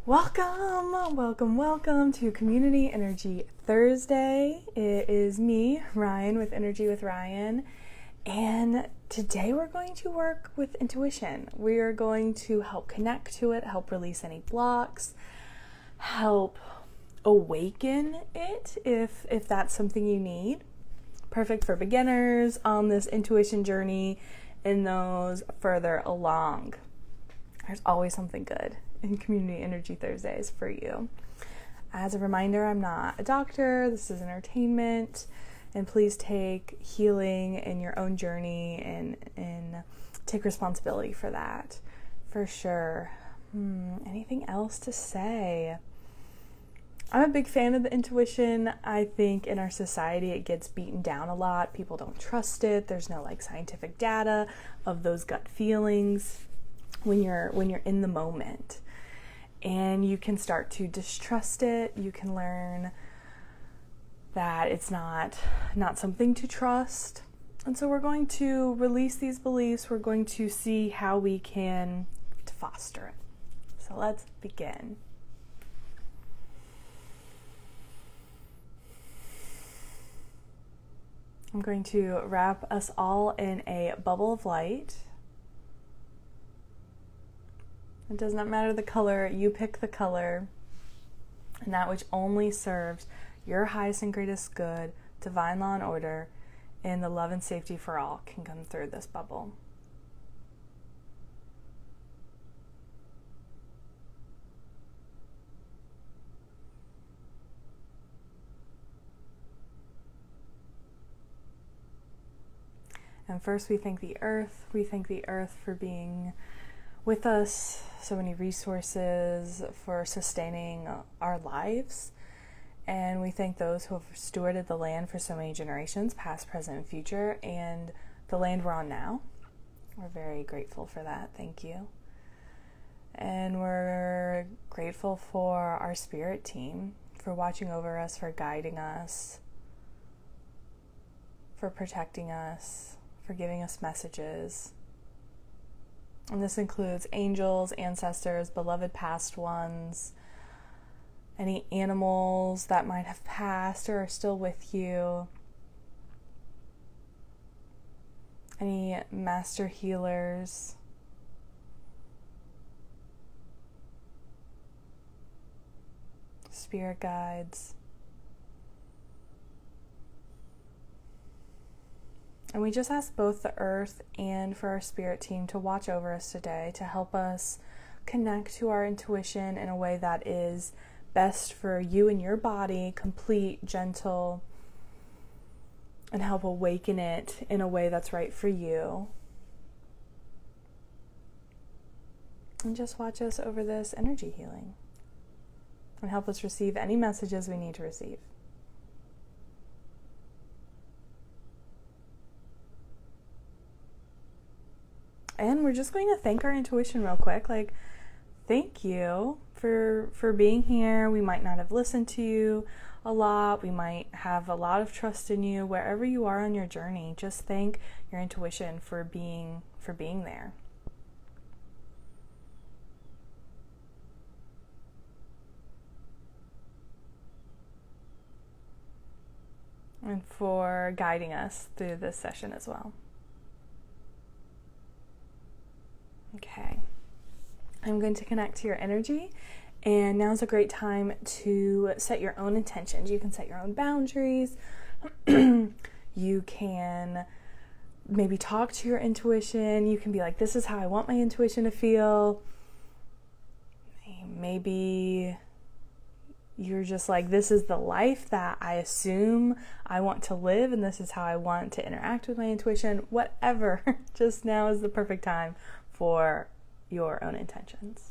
Welcome to Community Energy Thursday. It is me, Ryan, with Energy with Ryan, and today we're going to work with intuition. We are going to help connect to it, help release any blocks, help awaken it if that's something you need. Perfect for beginners on this intuition journey and those further along. There's always something good in Community Energy Thursdays for you. As a reminder, I'm not a doctor. This is entertainment, and please take healing in your own journey and take responsibility for that, for sure. Anything else to say? I'm a big fan of the intuition. I think in our society it gets beaten down a lot. People don't trust it. There's no scientific data of those gut feelings when you're in the moment. And you can start to distrust it. You can learn that it's not something to trust. And so we're going to release these beliefs. We're going to see how we can foster it. So let's begin. I'm going to wrap us all in a bubble of light. It does not matter the color, you pick the color, and that which only serves your highest and greatest good, divine law and order, and the love and safety for all can come through this bubble. And first we thank the earth. We thank the earth for being with us, so many resources for sustaining our lives. And we thank those who have stewarded the land for so many generations, past, present, and future, and the land we're on now. We're very grateful for that. Thank you. And we're grateful for our spirit team, for watching over us, for guiding us, for protecting us, for giving us messages. And this includes angels, ancestors, beloved past ones, any animals that might have passed or are still with you, any master healers, spirit guides. And we just ask both the earth and for our spirit team to watch over us today, to help us connect to our intuition in a way that is best for you and your body, complete, gentle, and help awaken it in a way that's right for you. And just watch us over this energy healing and help us receive any messages we need to receive. And we're just going to thank our intuition real quick. Thank you for being here. We might not have listened to you a lot. We might have a lot of trust in you. Wherever you are on your journey, just thank your intuition for being there. And for guiding us through this session as well. Okay, I'm going to connect to your energy, and now's a great time to set your own intentions. You can set your own boundaries. You can maybe talk to your intuition. You can be like, this is how I want my intuition to feel. Maybe you're just like, this is the life that I assume I want to live, and this is how I want to interact with my intuition. Whatever, just now is the perfect time for your own intentions.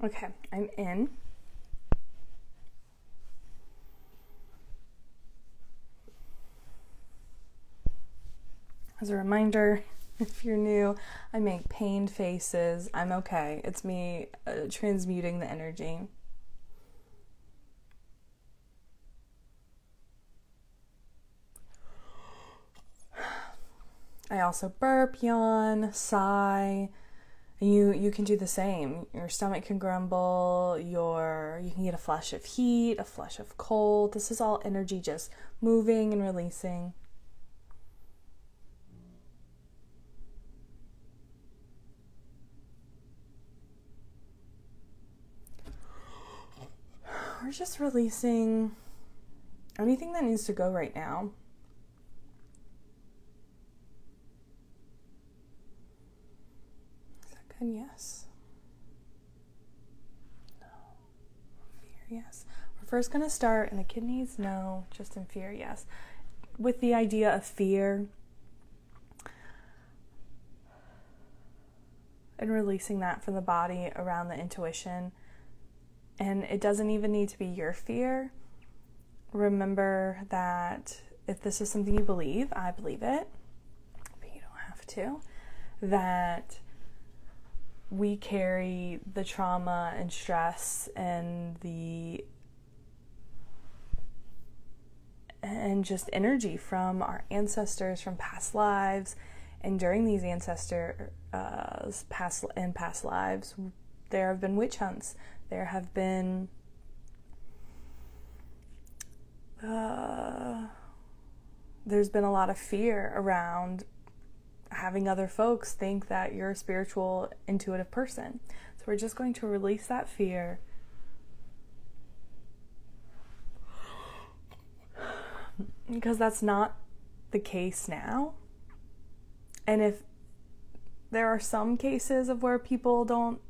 Okay, I'm in. As a reminder, if you're new, I make pained faces. I'm okay. It's me transmuting the energy. I also burp, yawn, sigh. You can do the same. Your stomach can grumble, you can get a flush of heat, a flush of cold. This is all energy just moving and releasing. We're just releasing anything that needs to go right now. And yes. No. Fear, yes. We're first going to start in the kidneys, no, just in fear, yes. With the idea of fear and releasing that from the body around the intuition. And it doesn't even need to be your fear. Remember that if this is something you believe, I believe it, but you don't have to, that we carry the trauma and stress and just energy from our ancestors, from past lives. And during these past lives, there have been witch hunts. There have been there's been a lot of fear around having other folks think that you're a spiritual, intuitive person. So we're just going to release that fear. Because that's not the case now. And if there are some cases of where people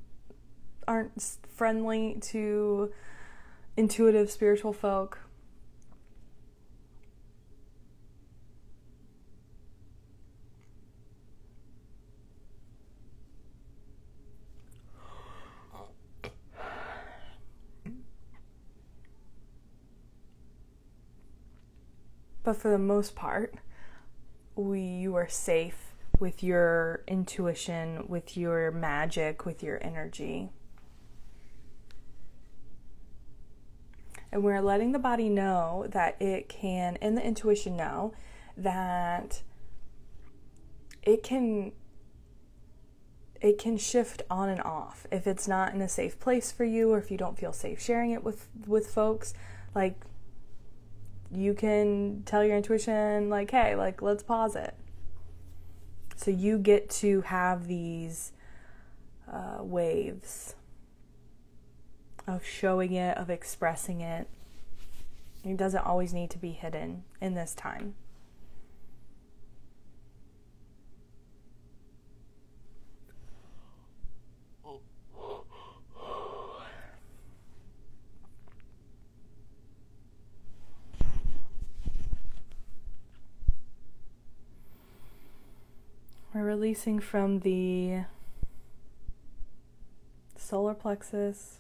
aren't friendly to intuitive spiritual folk, but for the most part, you are safe with your intuition, with your magic, with your energy. And we're letting the body know that it can, and the intuition know that it can shift on and off if it's not in a safe place for you, or if you don't feel safe sharing it with folks. Like, you can tell your intuition, like, hey, like, let's pause it. So you get to have these waves of showing it, of expressing it. It doesn't always need to be hidden in this time. We're releasing from the solar plexus.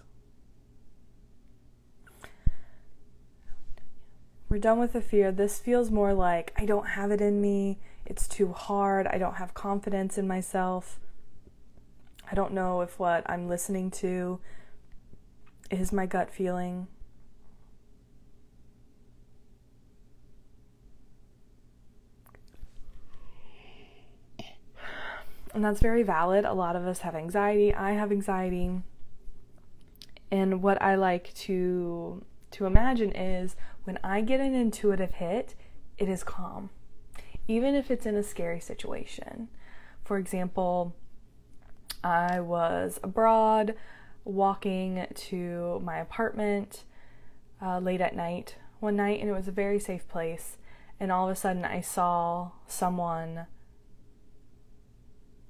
We're done with the fear. This feels more like I don't have it in me. It's too hard. I don't have confidence in myself. I don't know if what I'm listening to is my gut feeling. And that's very valid. A lot of us have anxiety. I have anxiety. And what I like to imagine is when I get an intuitive hit, it is calm. Even if it's in a scary situation. For example, I was abroad walking to my apartment late at night one night, and it was a very safe place. And all of a sudden I saw someone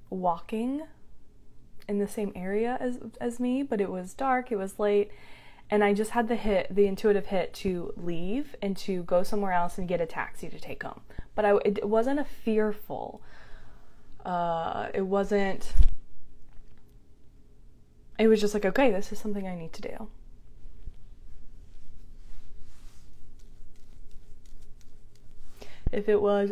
walking in the same area as me, but it was dark, it was late, and I just had the intuitive hit to leave and to go somewhere else and get a taxi to take home. But it wasn't a fearful, it wasn't It was just like, okay, this is something I need to do. If it was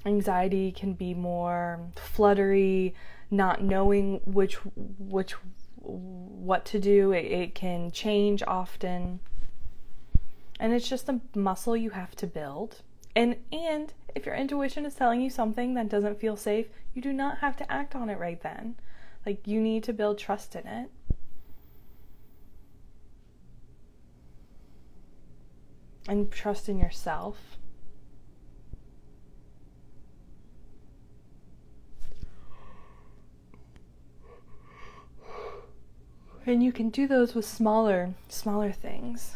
anxiety can be more fluttery, not knowing what to do. It can change often. And it's just a muscle you have to build. And if your intuition is telling you something that doesn't feel safe, you do not have to act on it right then. Like, you need to build trust in it. And trust in yourself. And you can do those with smaller things.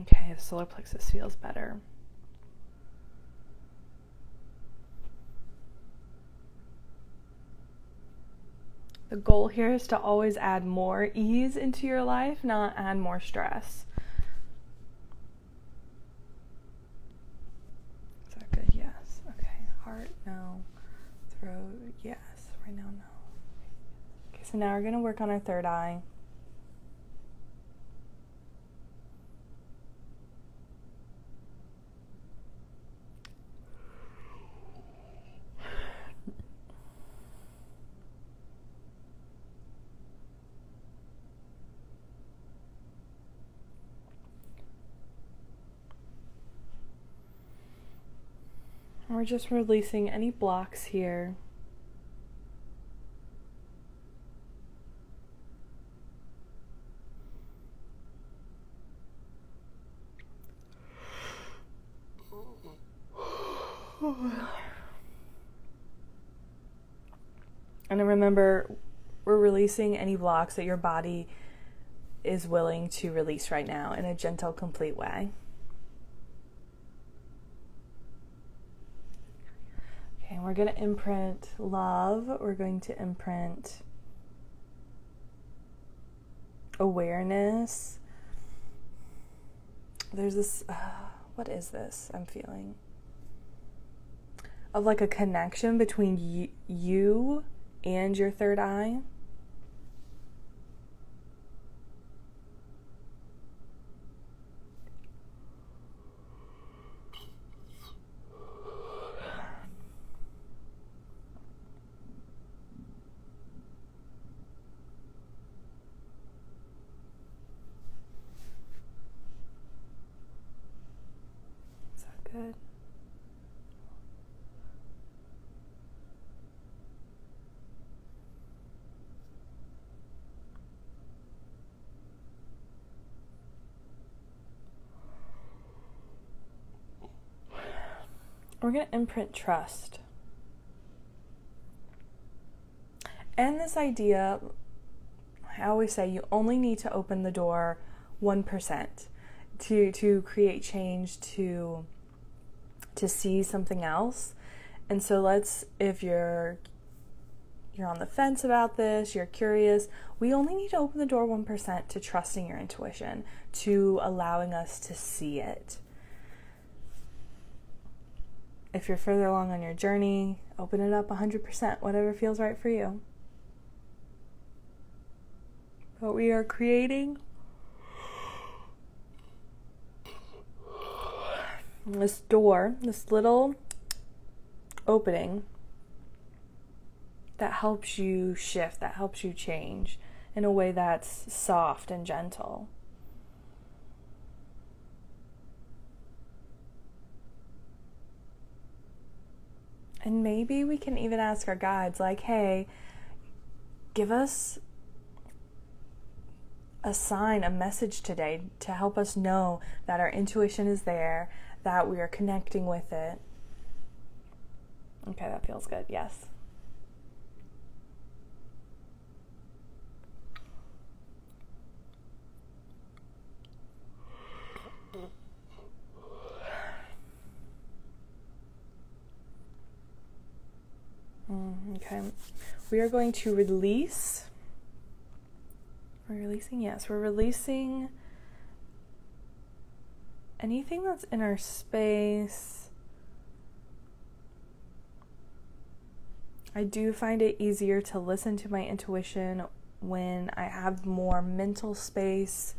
Okay, the solar plexus feels better. The goal here is to always add more ease into your life, not add more stress. Is that good? Yes. Okay. Heart, no. Throat, yes. Right now, no. Okay, so now we're going to work on our third eye. We're just releasing any blocks here. And remember, we're releasing any blocks that your body is willing to release right now in a gentle, complete way. Okay, we're going to imprint love. We're going to imprint awareness. There's this, what is this I'm feeling? Of like a connection between you and your third eye. Is that good? We're going to imprint trust. And this idea, I always say, you only need to open the door 1% to create change, to see something else. And so if you're on the fence about this, you're curious, we only need to open the door 1% to trusting your intuition, to allowing us to see it. If you're further along on your journey, open it up 100%, whatever feels right for you. But we are creating this door, this little opening that helps you shift, that helps you change in a way that's soft and gentle. And maybe we can even ask our guides, like, hey, give us a sign, a message today to help us know that our intuition is there, that we are connecting with it. Okay, that feels good. Yes. Okay, we are going to release. We're releasing, yes, we're releasing anything that's in our space I do find it easier to listen to my intuition when I have more mental space.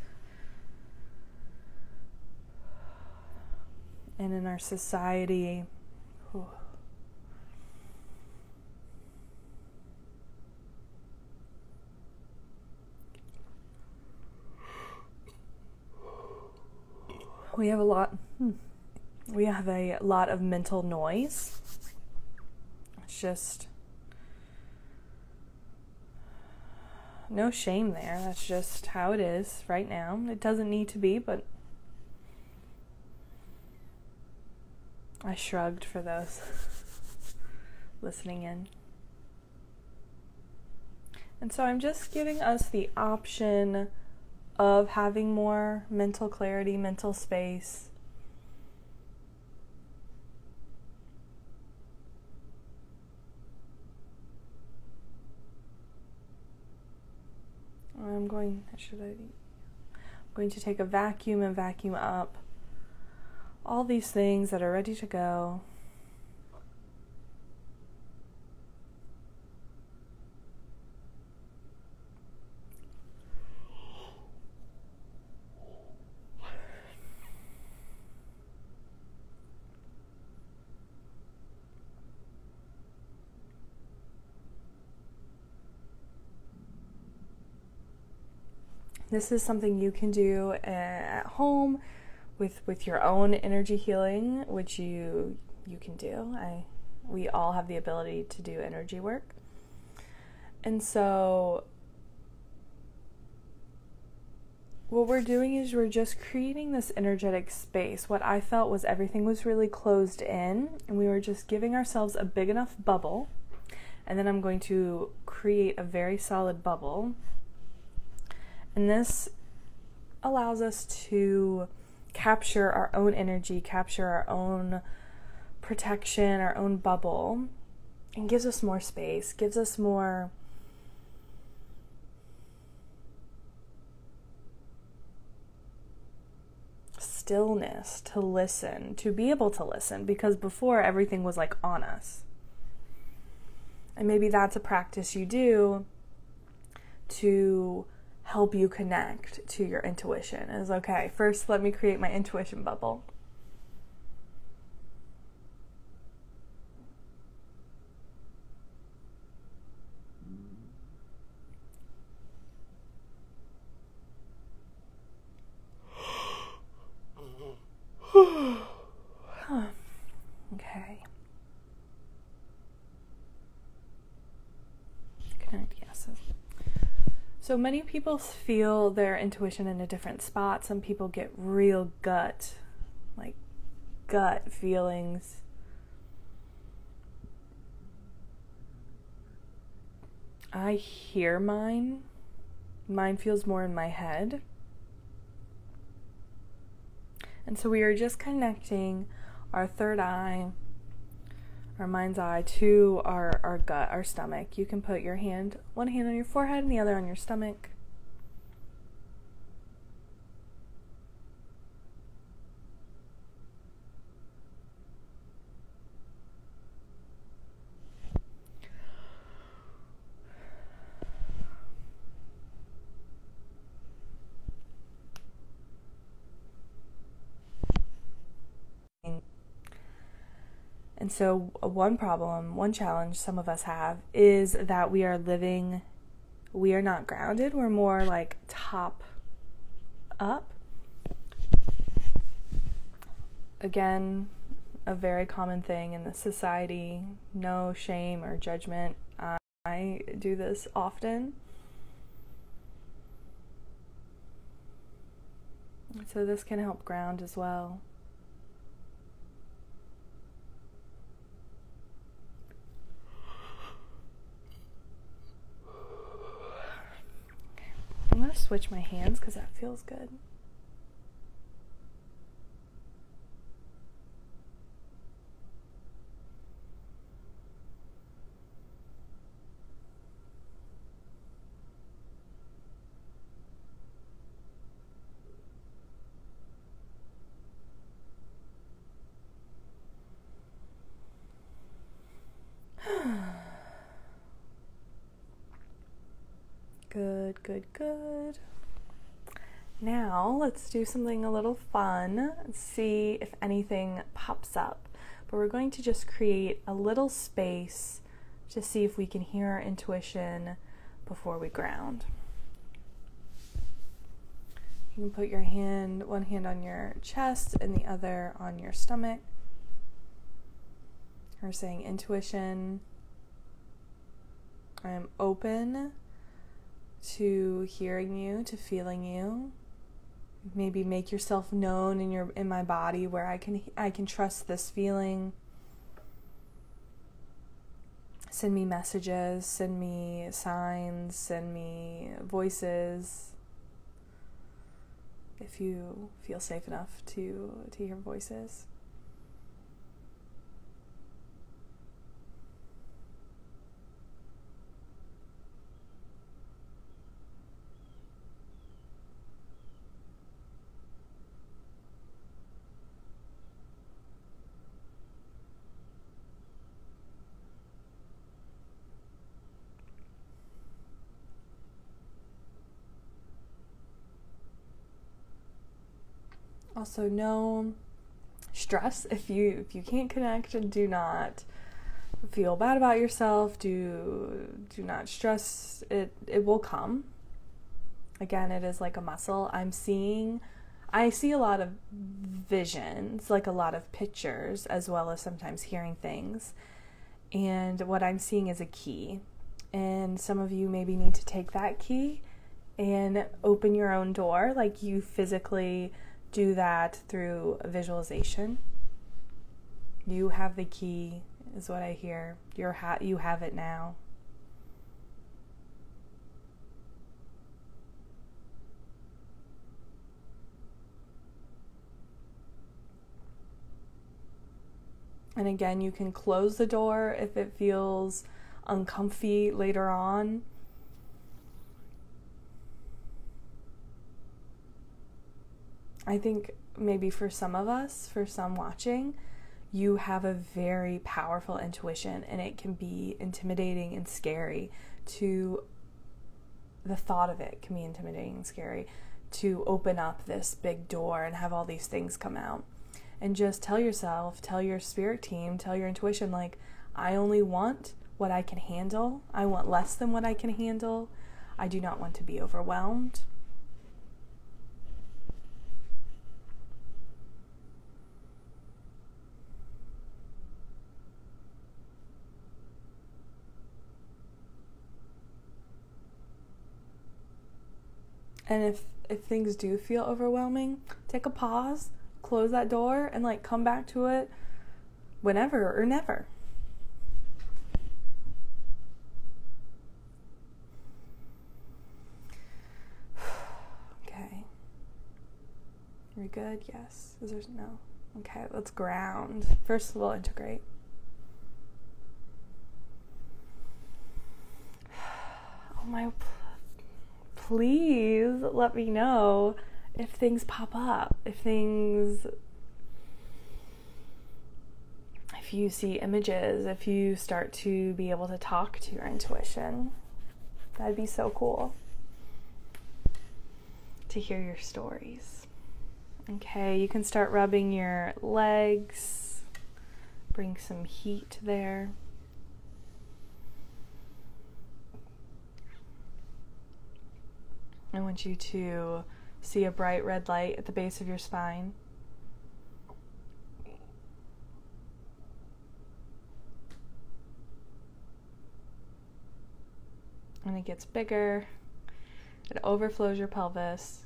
And in our society, we have a lot of mental noise. It's just no shame there. That's just how it is right now. It doesn't need to be, but I shrugged for those listening in. And so I'm just giving us the option of having more mental clarity, mental space. I'm going to take a vacuum and vacuum up all these things that are ready to go. This is something you can do at home with your own energy healing, which you can do. We all have the ability to do energy work. And so what we're doing is we're just creating this energetic space. What I felt was everything was really closed in, and we were just giving ourselves a big enough bubble. And then I'm going to create a very solid bubble. And this allows us to capture our own energy, capture our own protection, our own bubble, and gives us more space, gives us more stillness to listen, to be able to listen, because before everything was like on us. And maybe that's a practice you do to help you connect to your intuition. Is okay, first let me create my intuition bubble. Okay. Connect, yes. So many people feel their intuition in a different spot. Some people get real gut feelings. I hear mine. Mine feels more in my head. And so we are just connecting our third eye, our mind's eye, to our gut, our stomach. You can put one hand on your forehead and the other on your stomach. And so one challenge some of us have is that we are not grounded. We're more like top up. Again, a very common thing in the society. No shame or judgment. I do this often. So this can help ground as well. I'm going to switch my hands because that feels good. Good, good. Now let's do something a little fun. See if anything pops up. But we're going to just create a little space to see if we can hear our intuition before we ground. You can put your one hand on your chest and the other on your stomach. We're saying, intuition, I am open to hearing you, to feeling you. Maybe make yourself known in my body where I can trust this feeling. Send me messages, send me signs, send me voices. If you feel safe enough to hear voices. Also, no stress if you can't connect, and do not feel bad about yourself. Do not stress. It will come. Again, it is like a muscle. I see a lot of visions, like a lot of pictures, as well as sometimes hearing things. And what I'm seeing is a key. And some of you maybe need to take that key and open your own door, like you physically do that through visualization. You have the key, is what I hear. You have it now. And again, you can close the door if it feels uncomfy later on. I think maybe for some of us, for some watching, you have a very powerful intuition, and it can be intimidating and scary. The thought of it can be intimidating and scary, to open up this big door and have all these things come out. And just tell yourself, tell your spirit team, tell your intuition, like, I only want what I can handle. I want less than what I can handle. I do not want to be overwhelmed. And if things do feel overwhelming, take a pause, close that door, and like come back to it whenever or never. Okay. Are we good? Yes. Is there no? Okay, let's ground. First we'll integrate. Oh my, please let me know if things pop up, if you see images, if you start to be able to talk to your intuition. That'd be so cool to hear your stories. Okay, you can start rubbing your legs, bring some heat there. I want you to see a bright red light at the base of your spine. And it gets bigger. It overflows your pelvis.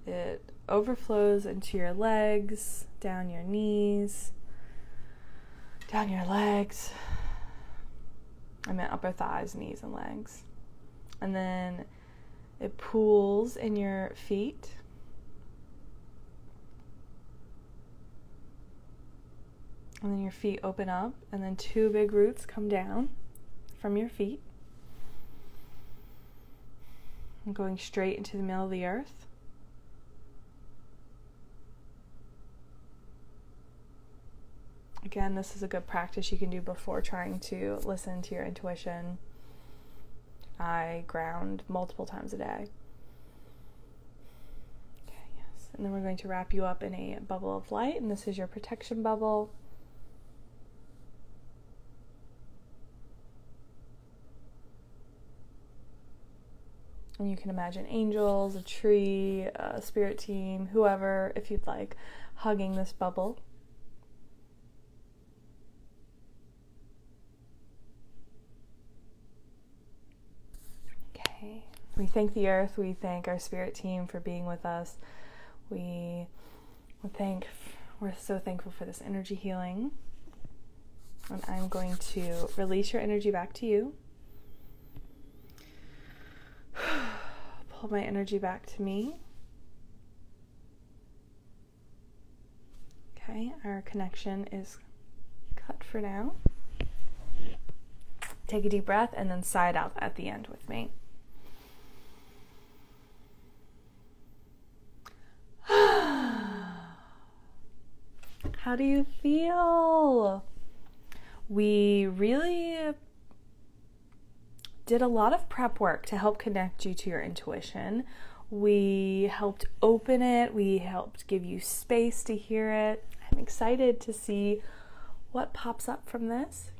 It overflows into your legs, down your knees, down your legs. I meant upper thighs, knees, and legs. And then it pools in your feet. And then your feet open up, and then two big roots come down from your feet, and going straight into the middle of the earth. Again, this is a good practice you can do before trying to listen to your intuition. I ground multiple times a day. Okay, yes. And then we're going to wrap you up in a bubble of light, and this is your protection bubble. And you can imagine angels, a tree, a spirit team, whoever, if you'd like, hugging this bubble. Okay. We thank the earth. We thank our spirit team for being with us. We're so thankful for this energy healing. And I'm going to release your energy back to you. Pull my energy back to me. Okay, our connection is cut for now. Take a deep breath and then sigh it out at the end with me. How do you feel? We really did a lot of prep work to help connect you to your intuition. We helped open it. We helped give you space to hear it. I'm excited to see what pops up from this.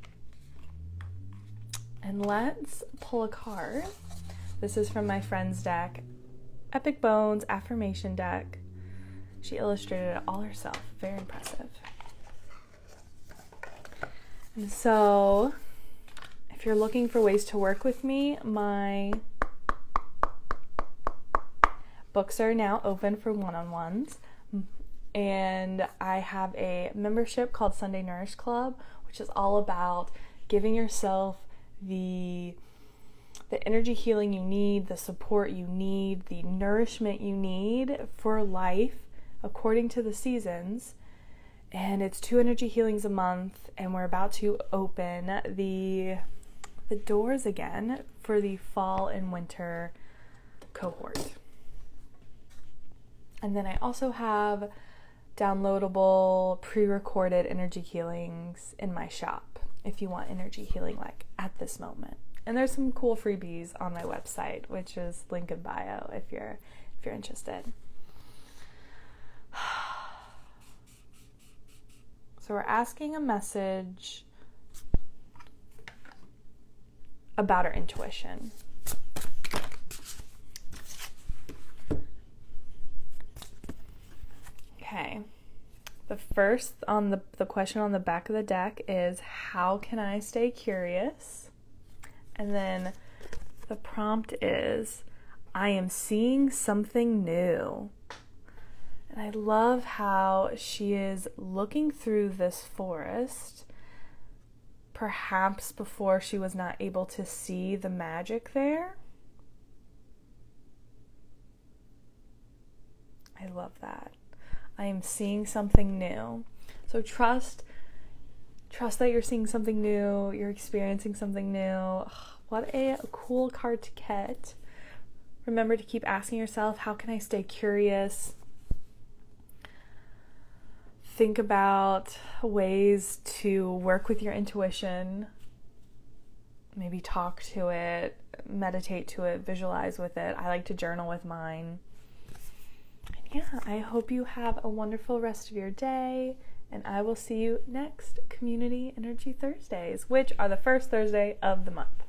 And let's pull a card. This is from my friend's deck, Epic Bones Affirmation Deck. She illustrated it all herself. Very impressive. And so, if you're looking for ways to work with me, my books are now open for one-on-ones. And I have a membership called Sunday Nourish Club, which is all about giving yourself the energy healing you need, the support you need, the nourishment you need for life according to the seasons. And it's 2 energy healings a month, and we're about to open the doors again for the fall and winter cohort. And then I also have downloadable pre-recorded energy healings in my shop if you want energy healing like at this moment. And there's some cool freebies on my website, which is link in bio if you're interested. So we're asking a message about our intuition. Okay. The first on the question on the back of the deck is, how can I stay curious? And then the prompt is, I am seeing something new. And I love how she is looking through this forest, perhaps before she was not able to see the magic there. I love that. I am seeing something new. So trust that you're seeing something new, you're experiencing something new. What a cool card to get. Remember to keep asking yourself, how can I stay curious? Think about ways to work with your intuition. Maybe talk to it, meditate to it, visualize with it. I like to journal with mine. And yeah, I hope you have a wonderful rest of your day, and I will see you next Community Energy Thursdays, which are the first Thursday of the month.